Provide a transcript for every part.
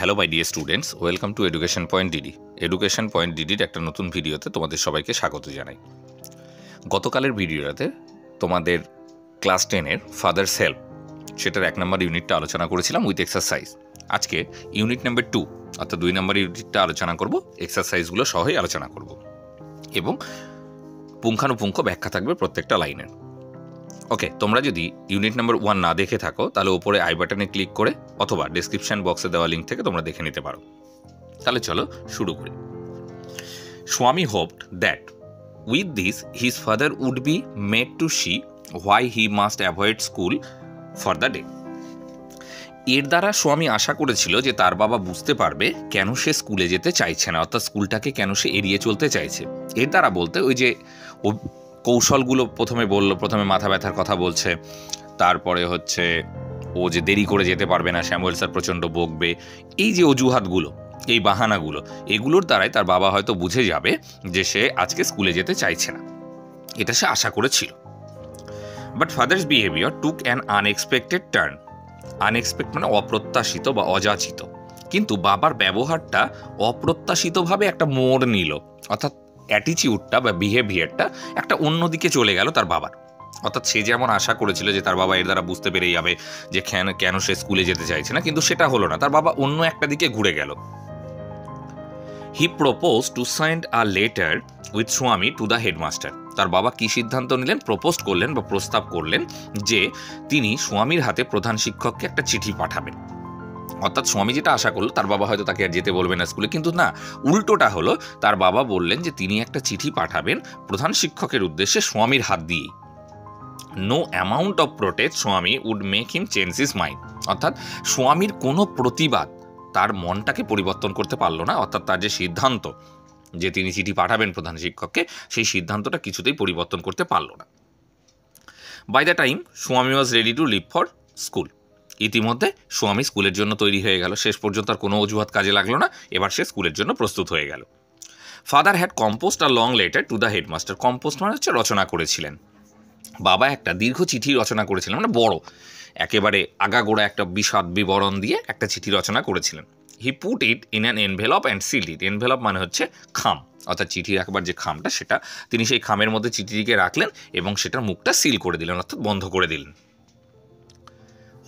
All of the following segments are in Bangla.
Hello my dear students, welcome to education point DD. Education point ডিডির একটা নতুন ভিডিওতে তোমাদের সবাইকে স্বাগত জানাই। গতকালের ভিডিওটাতে তোমাদের ক্লাস 10-এর ফাদার্স হেল্প সেটার 1 নম্বর ইউনিটটা আলোচনা করেছিলাম উইথ এক্সারসাইজ। আজকে ইউনিট নাম্বার 2 অর্থাৎ 2 নম্বর ইউনিটটা আলোচনা করব, এক্সারসাইজগুলো সহই আলোচনা করব এবং পুঙ্খানুপুঙ্খ ব্যাখ্যা থাকবে প্রত্যেকটা লাইনের। ওকে, তোমরা যদি ইউনিট নাম্বার 1 না দেখে থাকো তাহলে উপরে আই বাটনে ক্লিক করে অথবা ডেসক্রিপশন বক্সে দেওয়া লিঙ্ক থেকে তোমরা দেখে নিতে পারো। তাহলে চলো শুরু করি। Swami hoped that with this his father would be made to see why he must avoid school for the day. এর দ্বারা স্বামী আশা করেছিল যে তার বাবা বুঝতে পারবে কেন সে স্কুলে যেতে চাইছে না, অর্থাৎ স্কুলটাকে কেন সে এড়িয়ে চলতে চাইছে। এর দ্বারা বলতে ওই যে কৌশলগুলো প্রথমে মাথা ব্যথার কথা বলছে, তারপরে হচ্ছে ও যে দেরি করে যেতে পারবে না, স্যামুয়েল স্যার প্রচণ্ড বকবে, এই যে অজুহাতগুলো, এই বাহানাগুলো, এগুলোর দ্বারাই তার বাবা হয়তো বুঝে যাবে যে সে আজকে স্কুলে যেতে চাইছে না। এটা সে আশা করেছিল। But father's behaviour took an unexpected turn. Unexpect মানে অপ্রত্যাশিত বা অযাচিত, কিন্তু বাবার ব্যবহারটা অপ্রত্যাশিতভাবে একটা মোড় নিল, অর্থাৎ অ্যাটিচিউডটা বা বিহেভিয়ারটা একটা অন্যদিকে চলে গেল তার বাবার। অর্থাৎ সে যেমন আশা করেছিল যে তার বাবা এর দ্বারা বুঝতে পেরে যাবে যে কেন সে স্কুলে যেতে চাইছে না, কিন্তু সেটা হলো না, তার বাবা অন্য একটা দিকে ঘুরে গেল। হি propose to send a letter with স্বামী টু দ্য হেডমাস্টার। তার বাবা কি সিদ্ধান্ত নিলেন, প্রপোজ করলেন বা প্রস্তাব করলেন যে তিনি স্বামীর হাতে প্রধান শিক্ষককে একটা চিঠি পাঠাবেন। অর্থাৎ স্বামী যেটা আশা করলো তার বাবা হয়তো তাকে আর যেতে বলবে না স্কুলে, কিন্তু না, উল্টোটা হলো, তার বাবা বললেন যে তিনি একটা চিঠি পাঠাবেন প্রধান শিক্ষকের উদ্দেশ্যে স্বামীর হাত দিয়েই। No amount of protest Swami would make him change his mind. অর্থাৎ স্বামীর কোনো প্রতিবাদ তার মনটাকে পরিবর্তন করতে পারলো না, অর্থাৎ তার যে সিদ্ধান্ত যে তিনি চিঠি পাঠাবেন প্রধান শিক্ষককে, সেই সিদ্ধান্তটা কিছুতেই পরিবর্তন করতে পারলো না। By the time Swami was ready to leave for school. ইতিমধ্যে স্বামী স্কুলের জন্য তৈরি হয়ে গেল। শেষ পর্যন্ত আর কোনো অজুহাত কাজে লাগলো না, এবার সে স্কুলের জন্য প্রস্তুত হয়ে গেল। Father had composed a long letter to the headmaster. Composed মানে হচ্ছে রচনা করেছিলেন। বাবা একটা দীর্ঘ চিঠি রচনা করেছিলেন, মানে বড় একেবারে আগাগোড়া একটা বিশদ বিবরণ দিয়ে একটা চিঠি রচনা করেছিলেন। He put it in an envelope and sealed it. Envelope মানে হচ্ছে খাম, অর্থাৎ চিঠি রাখবার যে খামটা, সেটা তিনি সেই খামের মধ্যে চিঠিটিকে রাখলেন এবং সেটার মুখটা সিল করে দিলেন, অর্থাৎ বন্ধ করে দিলেন।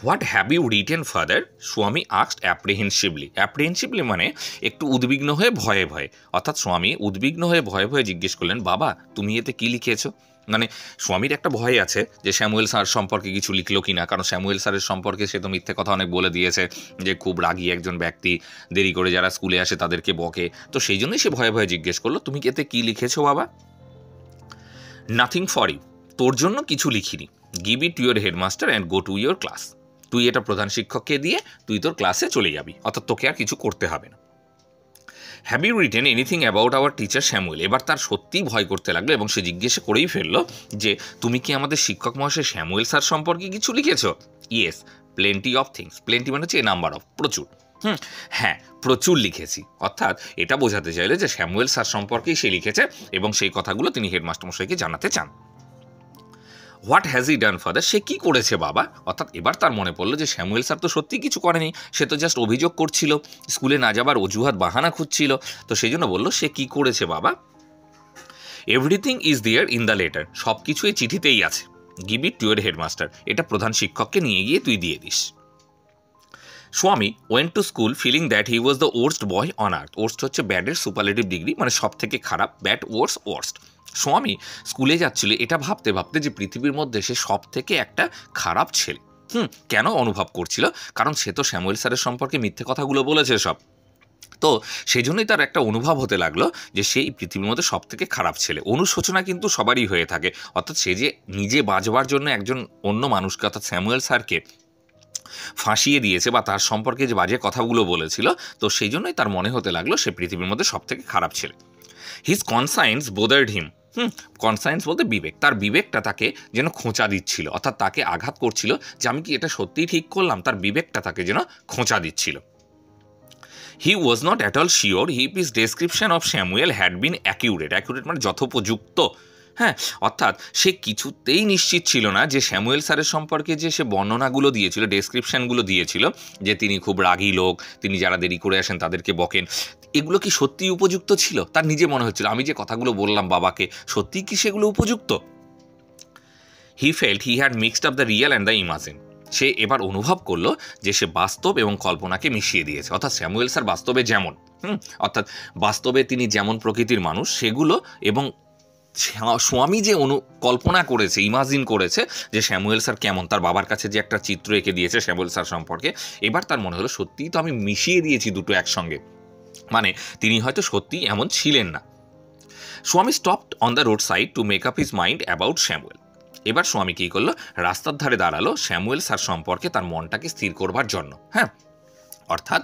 What have you written father? Swami asked apprehensively. Apprehensively মানে একটু উদ্বিগ্ন হয়ে ভয়ে ভয়ে, অর্থাৎ স্বামী উদ্বিগ্ন হয়ে ভয়ে ভয়ে জিজ্ঞেস করলেন, বাবা তুমি এতে কি লিখেছো? মানে স্বামীর একটা ভয় আছে যে স্যামুয়েল স্যার সম্পর্কে কিছু লিখলো কিনা, কারণ স্যামুয়েল স্যারের সম্পর্কে সে তো মিথ্যে কথা অনেক বলে দিয়েছে যে খুব রাগী একজন ব্যক্তি, দেরি করে যারা স্কুলে আসে তাদেরকে বকে, তো সেই জন্যই সে ভয়ে ভয়ে জিজ্ঞেস করলো, তুমি এতে কি লিখেছো বাবা? Nothing for you. তোর জন্য কিছু লিখিনি। Give it to your headmaster and go to your class. তুই এটা প্রধান শিক্ষককে দিয়ে তুই তোর ক্লাসে চলে যাবি, অর্থাৎ তোকে আর কিছু করতে হবে না। Have you written anything about our teacher Samuel? এবার তার সত্যিই ভয় করতে লাগলো এবং সে জিজ্ঞেস করেই ফেললো যে তুমি কি আমাদের শিক্ষক মহাশয় স্যামুয়েল স্যার সম্পর্কে কিছু লিখেছো? Yes, plenty of things. Plenty মানে হচ্ছে এ নাম্বার অফ, প্রচুর। হ্যাঁ, প্রচুর লিখেছি। অর্থাৎ এটা বোঝাতে চাইলে যে স্যামুয়েল স্যার সম্পর্কেই সে লিখেছে এবং সেই কথাগুলো তিনি হেডমাস্টার মশাইকে জানাতে চান। What has he done father? সে কী করেছে বাবা? অর্থাৎ এবার তার মনে পড়লো যে স্যামুয়েল স্যার তো সত্যি কিছু করেনি, সে তো জাস্ট অভিযোগ করছিল, স্কুলে না যাবার অজুহাত বাহানা খুঁজছিল, তো সেই জন্য বললো সে কী করেছে বাবা? Everything is there in the letter. সব কিছু এই চিঠিতেই আছে। Give it to your headmaster. এটা প্রধান শিক্ষককে নিয়ে গিয়ে তুই দিয়ে দিস। Swami went to school feeling that he was the worst boy on earth. Worst হচ্ছে ব্যাডের সুপারলেটিভ ডিগ্রি, মানে সব থেকে খারাপ, ব্যাড ওয়ার্স্ট। স্বামী স্কুলে যাচ্ছিল এটা ভাবতে ভাবতে যে পৃথিবীর মধ্যে সে সব থেকে একটা খারাপ ছেলে। কেন অনুভব করছিল? কারণ সে তো স্যামুয়েল স্যারের সম্পর্কে মিথ্যে কথাগুলো বলেছে সব, তো সেই জন্যই তার একটা অনুভব হতে লাগলো যে সেই পৃথিবীর মধ্যে সব থেকে খারাপ ছেলে। অনুশোচনা কিন্তু সবারই হয়ে থাকে, অর্থাৎ সে যে নিজে বাঁচবার জন্য একজন অন্য মানুষকে, অর্থাৎ স্যামুয়েল স্যারকে ফাঁসিয়ে দিয়েছে বা তার সম্পর্কে যে বাজে কথাগুলো বলেছিল, তো সেই জন্যই তার মনে হতে লাগলো সে পৃথিবীর মধ্যে সব থেকে খারাপ ছেলে। হিজ কনসায়েন্স বোদার্ড হিম। কনসায়েন্স বলতে বিবেক, তার বিবেকটা তাকে যেন খোঁচা দিচ্ছিল, অর্থাৎ তাকে আঘাত করছিল যে আমি কি এটা সত্যিই ঠিক করলাম, তার বিবেকটা তাকে যেন খোঁচা দিচ্ছিল। He was not at all sure if his description of Samuel had been accurate. Accurate মানে যথোপযুক্ত হ্যাঁ, অর্থাৎ সে কিছুতেই নিশ্চিত ছিল না যে স্যামুয়েল স্যারের সম্পর্কে যে সে বর্ণনাগুলো দিয়েছিল, ডেসক্রিপশানগুলো দিয়েছিল, যে তিনি খুব রাগী লোক, তিনি যারা দেরি করে আসেন তাদেরকে বকেন, এগুলো কি সত্যিই উপযুক্ত ছিল? তার নিজে মনে হচ্ছিল আমি যে কথাগুলো বললাম বাবাকে, সত্যিই কি সেগুলো উপযুক্ত? He felt he had mixed up the real and the imagine. সে এবার অনুভব করলো যে সে বাস্তব এবং কল্পনাকে মিশিয়ে দিয়েছে। অর্থাৎ স্যামুয়েল স্যার বাস্তবে যেমন, অর্থাৎ বাস্তবে তিনি যেমন প্রকৃতির মানুষ সেগুলো, এবং স্বামী যে কল্পনা করেছে, ইমাজিন করেছে যে স্যামুয়েল স্যার কেমন, তার বাবার কাছে যে একটা চিত্র এঁকে দিয়েছে স্যামুয়েল স্যার সম্পর্কে, এবার তার মনে হলো সত্যিই তো আমি মিশিয়ে দিয়েছি দুটো একসঙ্গে, মানে তিনি হয়তো সত্যিই এমন ছিলেন না। স্বামী stopped on the road side to make up his mind about Samuel. এবার স্বামী কী করলো, রাস্তার ধারে দাঁড়ালো স্যামুয়েল স্যার সম্পর্কে তার মনটাকে স্থির করবার জন্য। হ্যাঁ, অর্থাৎ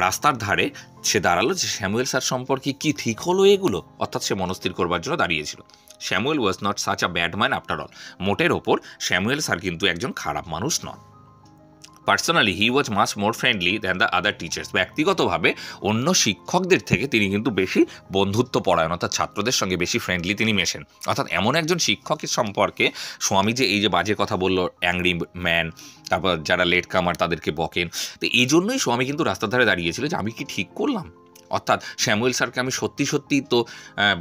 রাস্তার ধারে সে দাঁড়ালো যে স্যামুয়েল স্যার সম্পর্কে কি ঠিক হলো এগুলো, অর্থাৎ সে মনস্থির করবার জন্য দাঁড়িয়েছিল। Samuel was not such a bad man after all. মোটের ওপর স্যামুয়েল স্যার কিন্তু একজন খারাপ মানুষ নন। Personally he was much more friendly than the other teachers. ব্যক্তিগতভাবে অন্য শিক্ষকদের থেকে তিনি কিন্তু বেশি বন্ধুত্ব পরায়ণ, অর্থাৎ ছাত্রদের সঙ্গে বেশি ফ্রেন্ডলি তিনি মেশেন। অর্থাৎ এমন একজন শিক্ষকের সম্পর্কে স্বামী যে এই যে বাজে কথা বললো, অ্যাংরি ম্যান, তারপর যারা লেট কামার তাদেরকে বকেন, তো এই জন্যই স্বামী কিন্তু রাস্তার ধারে দাঁড়িয়েছিল যে আমি কি ঠিক করলাম, অর্থাৎ স্যামুয়েল স্যারকে আমি সত্যি সত্যি তো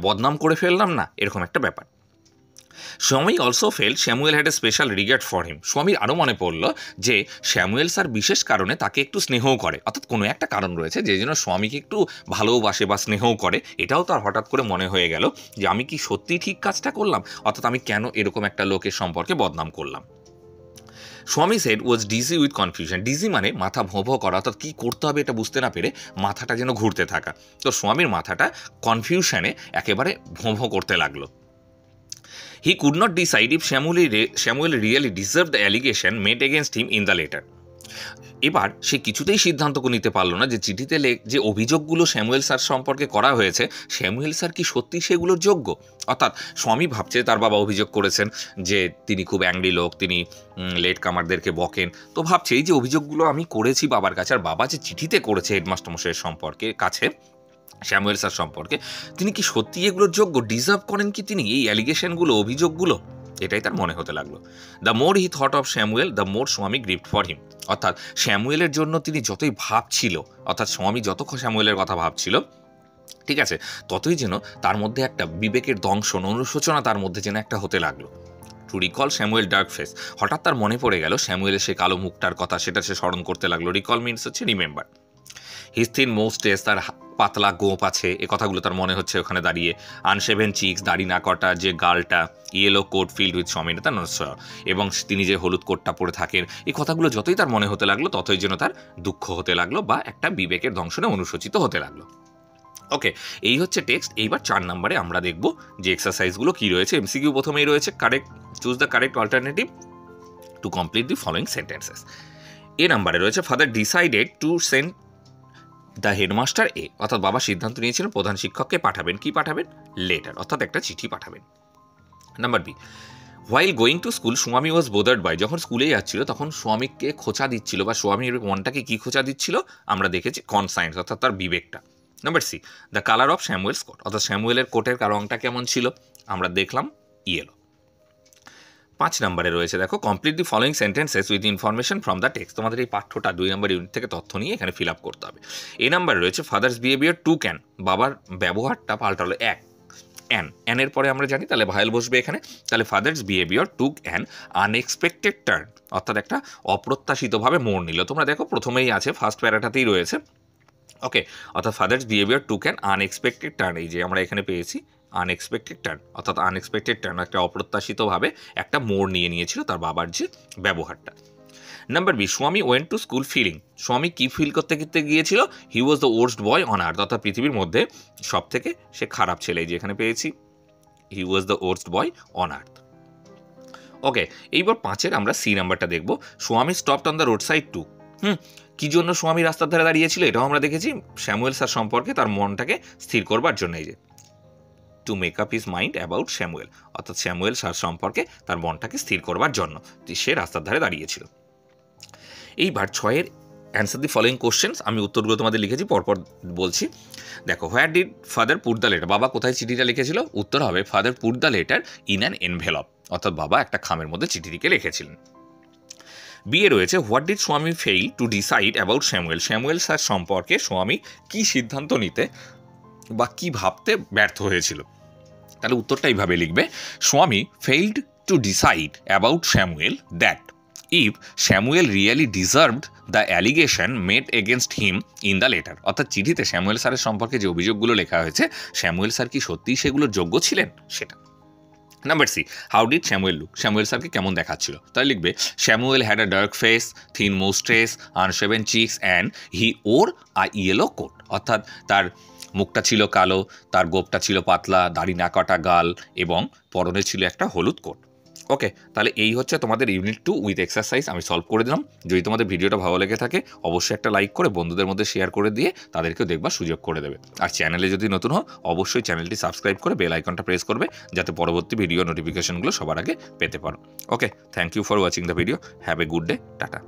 বদনাম করে ফেললাম না, এরকম একটা ব্যাপার। স্বামী also felt Samuel had a special regard for him. স্বামীর আরও মনে পড়ল যে স্যামুয়েল স্যার বিশেষ কারণে তাকে একটু স্নেহও করে, অর্থাৎ কোনো একটা কারণ রয়েছে যে জন্য স্বামীকে একটু ভালোবাসে বা স্নেহও করে। এটাও তার হঠাৎ করে মনে হয়ে গেল যে আমি কি সত্যিই ঠিক কাজটা করলাম, অর্থাৎ আমি কেন এরকম একটা লোকের সম্পর্কে বদনাম করলাম। Swami said was dizzy with confusion. Dizzy মানে মাথা ভোঁ ভোঁ করা, অর্থাৎ কী করতে হবে এটা বুঝতে না পেরে মাথাটা যেন ঘুরতে থাকা। তো স্বামীর মাথাটা কনফিউশনে একেবারে ভোঁ ভোঁ করতে লাগলো। He could not decide if Samuel really deserved the allegation made against him in the letter. এবার সে কিছুতেই সিদ্ধান্ত নিতে পারলো না যে চিঠিতে যে অভিযোগগুলো স্যামুয়েল স্যার সম্পর্কে করা হয়েছে, স্যামুয়েল স্যার কি সত্যি সেগুলোর যোগ্য। অর্থাৎ স্বামী ভাবছে তার বাবা অভিযোগ করেছেন যে তিনি খুব অ্যাংরি লোক, তিনি লেট কামারদেরকে বকেন, তো ভাবছে এই যে অভিযোগগুলো আমি করেছি বাবার কাছে, আর বাবা যে চিঠিতে করেছে হেডমাস্টারমশাইয়ের সম্পর্কে কাছে স্যামুয়েল স্যার সম্পর্কে, তিনি কি সত্যি এগুলোর যোগ্য, ডিজার্ভ করেন কি তিনি এই অ্যালিগেশনগুলো, অভিযোগগুলো, এটাই তার মনে হতে লাগলো। The more he thought of Samuel the more স্বামী গ্রিভড ফর হিম। অর্থাৎ স্যামুয়েলের জন্য তিনি যতই ভাবছিল, অর্থাৎ স্বামী যত স্যামুয়েলের কথা ভাবছিল, ঠিক আছে, ততই যেন তার মধ্যে একটা বিবেকের দংশন, অনুশোচনা তার মধ্যে যেন একটা হতে লাগলো। Two recall Samuel dark face, হঠাৎ তার মনে পড়ে গেল স্যামুয়েলের সে কালো মুখটার কথা, সেটা সে স্মরণ করতে লাগলো। রিকল মিনস হচ্ছে রিমেম্বার। হিজ থিন মোস্টেস, তার পাতলা গোপ আছে, এ কথাগুলো তার মনে হচ্ছে ওখানে দাঁড়িয়ে। আনশেভেন চিক্স, দাড়ি না কটা যে গালটা, ইয়েলো কোট ফিল্ড উইথ সমিনতা নশ্বর, এবং তিনি যে হলুদ কোটটা পরে থাকেন, এই কথাগুলো যতই তার মনে হতে লাগলো ততই যেন তার দুঃখ হতে লাগলো বা একটা বিবেকের দংশনে অনুশোচিত হতে লাগলো। ওকে, এই হচ্ছে টেক্সট। এইবার 4 নম্বরে আমরা দেখব যে এক্সারসাইজগুলো কী রয়েছে। এমসিকিউ প্রথমেই রয়েছে correct, choose the correct alternative to complete the following sentences. A নাম্বারে রয়েছে father decided to send the headmaster A, অর্থাৎ বাবা সিদ্ধান্ত নিয়েছিলেন প্রধান শিক্ষককে পাঠাবেন, কি পাঠাবেন, লেটার, অর্থাৎ একটা চিঠি পাঠাবেন। Number B, while going to school Swami was বোদার্ড by, যখন স্কুলে যাচ্ছিল তখন স্বামীকে খোঁচা দিচ্ছিল বা স্বামীর মনটাকে কি খোঁচা দিচ্ছিল আমরা দেখেছি, কনসায়েন্স, অর্থাৎ তার বিবেকটা। Number C, the colour of Samuel's coat, অর্থাৎ স্যামুয়েলের কোটের রংটা কেমন ছিল আমরা দেখলাম ইয়েলো। 5 নম্বরে রয়েছে দেখো complete the following sentences with information from the text. তোমাদের এই পাঠ্যটা 2 নম্বর ইউনিট থেকে তথ্য নিয়ে এখানে ফিল আপ করতে হবে। এই নাম্বারে রয়েছে ফাদার্স বিহেভিয়ার টু ক্যান, বাবার ব্যবহারটা পাল্টালো এক, অ্যানের পরে আমরা জানি তাহলে ভায়েল বসবে এখানে, তাহলে father's behaviour took an unexpected turn, অর্থাৎ একটা অপ্রত্যাশিতভাবে মোড় নিল। তোমরা দেখো প্রথমেই আছে, ফার্স্ট প্যারাটাতেই রয়েছে। ওকে, অর্থাৎ father's behaviour took an unexpected turn, এই যে আমরা এখানে পেয়েছি আনএক্সপেক্টেড টার্ন, অর্থাৎ আনএক্সপেক্টেড টার্ন একটা অপ্রত্যাশিতভাবে একটা মোড় নিয়েছিল তার বাবার যে ব্যবহারটা। Number B, Swami went to school feeling, Swami কি ফিল করতে গিয়েছিল, he was the worst boy on earth, অর্থাৎ পৃথিবীর মধ্যে সব থেকে সে খারাপ ছেলে, যে এখানে পেয়েছি he was the worst boy on earth. Okay, এইবার 5-এর আমরা সি নাম্বারটা দেখব। স্বামী stopped on the road side to, কি জন্য স্বামী রাস্তার ধারে দাঁড়িয়েছিল এটাও আমরা দেখেছি, স্যামুয়েল স্যার সম্পর্কে তার মনটাকে স্থির করবার জন্য, এই যে to make up his mind about Samuel, অর্থাৎ স্যামুয়েল স্যার সম্পর্কে তার মনটাকে স্থির করবার জন্য সে রাস্তার ধারে দাঁড়িয়েছিল। এইবার 6-এর অ্যান্সার দি ফলোয়িং কোশ্চেন্স। আমি উত্তরগুলো তোমাদের লিখেছি, পরপর বলছি। দেখো, where did father put the letter? বাবা কোথায় চিঠিটা লিখেছিল? উত্তর হবে father put the letter in an envelope, অর্থাৎ বাবা একটা খামের মধ্যে চিঠিটিকে লিখেছিলেন। বিয়ে রয়েছে, হোয়াট ডিড স্বামী fail to decide about Samuel? Samuel sir সম্পর্কে স্বামী কী সিদ্ধান্ত নিতে বা কী ভাবতে ব্যর্থ হয়েছিল? তাহলে উত্তরটা এইভাবে লিখবে, স্বামী failed to decide about Samuel that if Samuel really deserved the allegation made against him in the letter. অর্থাৎ চিঠিতে স্যামুয়েল স্যারের সম্পর্কে যে অভিযোগগুলো লেখা হয়েছে, স্যামুয়েল স্যার কি সত্যিই সেগুলোর যোগ্য ছিলেন সেটা। Number C, how did Samuel look? Samuel স্যারকে কেমন দেখাচ্ছিল? তাই লিখবে, Samuel had a dark face, thin moustaches, unshaven cheeks and he wore a yellow coat. অর্থাৎ তার মুখটা ছিল কালো, তার গোপটা ছিল পাতলা, দাড়ি না কাটা গাল এবং পরনে ছিল একটা হলুদ কোট। ওকে, তাহলে এই হচ্ছে তোমাদের ইউনিট 2 উইথ এক্সারসাইজ। আমি সলভ করে দিলাম। যদি তোমাদের ভিডিওটা ভালো লেগে থাকে অবশ্যই একটা লাইক করে বন্ধুদের মধ্যে শেয়ার করে দিয়ে তাদেরকেও দেখবার সুযোগ করে দেবে। আর চ্যানেলে যদি নতুন হও অবশ্যই চ্যানেলটি সাবস্ক্রাইব করে বেল আইকনটা প্রেস করবে, যাতে পরবর্তী ভিডিও নোটিফিকেশনগুলো সবার আগে পেতে পারো। Okay, thank you for watching the video. Have a good day. Tata.